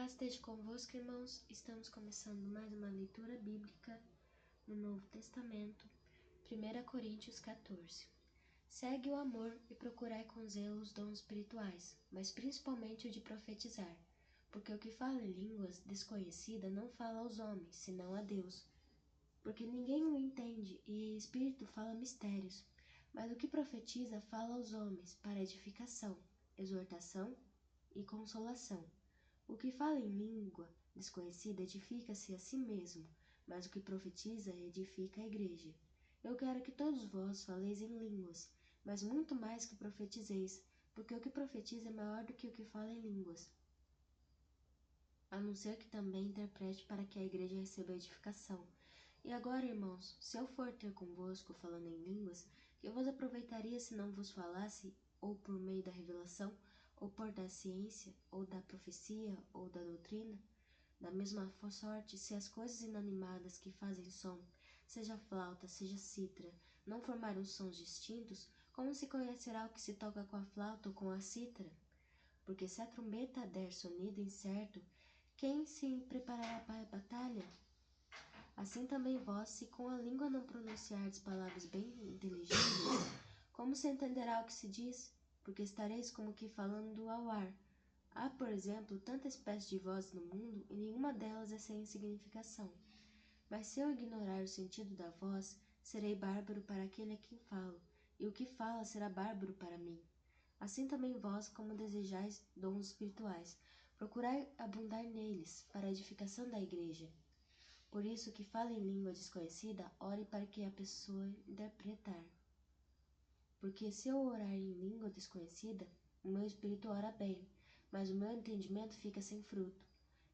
paz esteja convosco, irmãos. Estamos começando mais uma leitura bíblica no Novo Testamento, 1 Coríntios 14. Segue o amor e procurai com zelo os dons espirituais, mas principalmente o de profetizar, porque o que fala em línguas desconhecidas não fala aos homens, senão a Deus, porque ninguém o entende e espírito fala mistérios, mas o que profetiza fala aos homens para edificação, exortação e consolação. O que fala em língua desconhecida edifica-se a si mesmo, mas o que profetiza edifica a igreja. Eu quero que todos vós faleis em línguas, mas muito mais que profetizeis, porque o que profetiza é maior do que o que fala em línguas, a não ser que também interprete para que a igreja receba edificação. E agora, irmãos, se eu for ter convosco falando em línguas, que vos aproveitaria se não vos falasse, ou por meio da revelação, ou por da ciência, ou da profecia, ou da doutrina? Da mesma sorte, se as coisas inanimadas que fazem som, seja flauta, seja cítara, não formarem sons distintos, como se conhecerá o que se toca com a flauta ou com a cítara? Porque se a trombeta der sonido incerto, quem se preparará para a batalha? Assim também vós, se com a língua não pronunciardes palavras bem inteligíveis, como se entenderá o que se diz? Porque estareis como que falando ao ar. Há, por exemplo, tanta espécie de vozes no mundo, e nenhuma delas é sem significação. Mas se eu ignorar o sentido da voz, serei bárbaro para aquele a quem falo, e o que fala será bárbaro para mim. Assim também vós, como desejais dons espirituais, procurai abundar neles, para a edificação da igreja. Por isso, que fala em língua desconhecida, ore para que a pessoa interpretar. Porque se eu orar em língua desconhecida, o meu espírito ora bem, mas o meu entendimento fica sem fruto.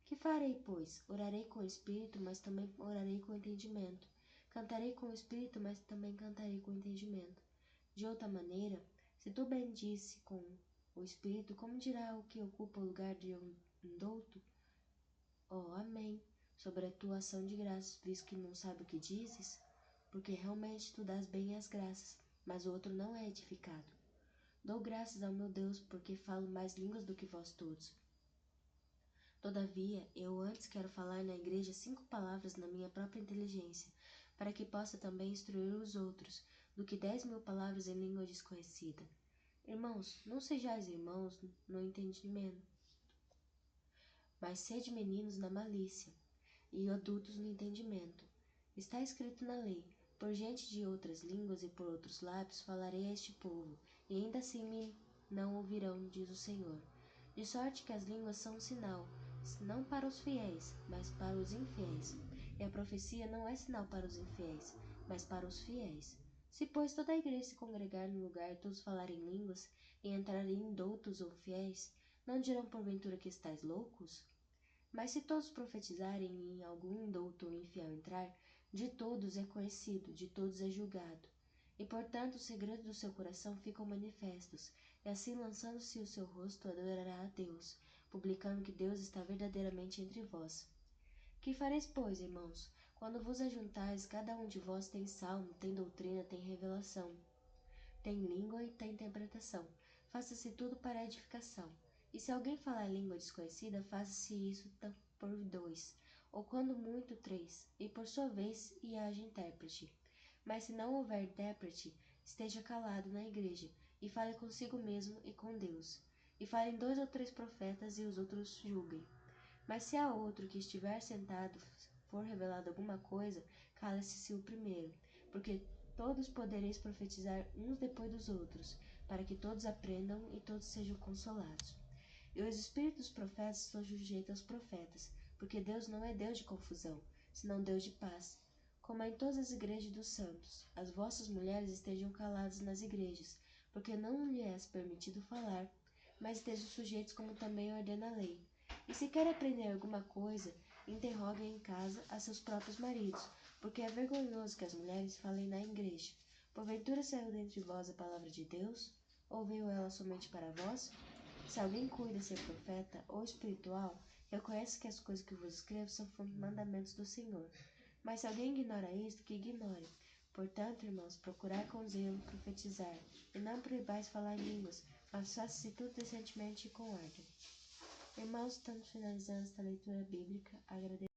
Que farei, pois? Orarei com o espírito, mas também orarei com o entendimento. Cantarei com o espírito, mas também cantarei com o entendimento. De outra maneira, se tu bendize com o espírito, como dirá o que ocupa o lugar de um douto? Oh, amém. Sobre a tua ação de graças, visto que não sabe o que dizes? Porque realmente tu dás bem as graças, mas o outro não é edificado. Dou graças ao meu Deus, porque falo mais línguas do que vós todos. Todavia, eu antes quero falar na igreja 5 palavras na minha própria inteligência, para que possa também instruir os outros, do que 10.000 palavras em língua desconhecida. Irmãos, não sejais irmãos no entendimento, mas sede meninos na malícia, e adultos no entendimento. Está escrito na lei: por gente de outras línguas e por outros lábios falarei a este povo, e ainda assim me não ouvirão, diz o Senhor. De sorte que as línguas são um sinal, não para os fiéis, mas para os infiéis. E a profecia não é sinal para os infiéis, mas para os fiéis. Se, pois, toda a igreja se congregar num lugar e todos falarem línguas, e entrarem indoutos ou fiéis, não dirão porventura que estáis loucos? Mas se todos profetizarem e em algum indouto ou infiel entrar, de todos é conhecido, de todos é julgado. E portanto os segredos do seu coração ficam manifestos, e assim lançando-se o seu rosto adorará a Deus, publicando que Deus está verdadeiramente entre vós. Que fareis, pois, irmãos, quando vos ajuntais, cada um de vós tem salmo, tem doutrina, tem revelação, tem língua e tem interpretação. Faça-se tudo para a edificação. E se alguém falar língua desconhecida, faça-se isso por 2, ou quando muito 3, e por sua vez e haja intérprete. Mas se não houver intérprete, esteja calado na igreja, e fale consigo mesmo e com Deus. E falem 2 ou 3 profetas, e os outros julguem. Mas se a outro que estiver sentado for revelado alguma coisa, cale-se o primeiro, porque todos podereis profetizar uns depois dos outros, para que todos aprendam e todos sejam consolados. E os espíritos dos profetas estão sujeitos aos profetas, porque Deus não é Deus de confusão, senão Deus de paz. Como é em todas as igrejas dos santos, as vossas mulheres estejam caladas nas igrejas, porque não lhe é permitido falar, mas estejam sujeitos como também ordena a lei. E se querem aprender alguma coisa, interroguem em casa a seus próprios maridos, porque é vergonhoso que as mulheres falem na igreja. Porventura saiu dentre vós a palavra de Deus? Ou veio ela somente para vós? Se alguém cuida ser profeta ou espiritual, reconhece que as coisas que vos escrevo são mandamentos do Senhor. Mas se alguém ignora isto, que ignore. Portanto, irmãos, procurai com zelo profetizar, e não proibais falar línguas, mas faça-se tudo decentemente e com ordem. Irmãos, estamos finalizando esta leitura bíblica. Agradeço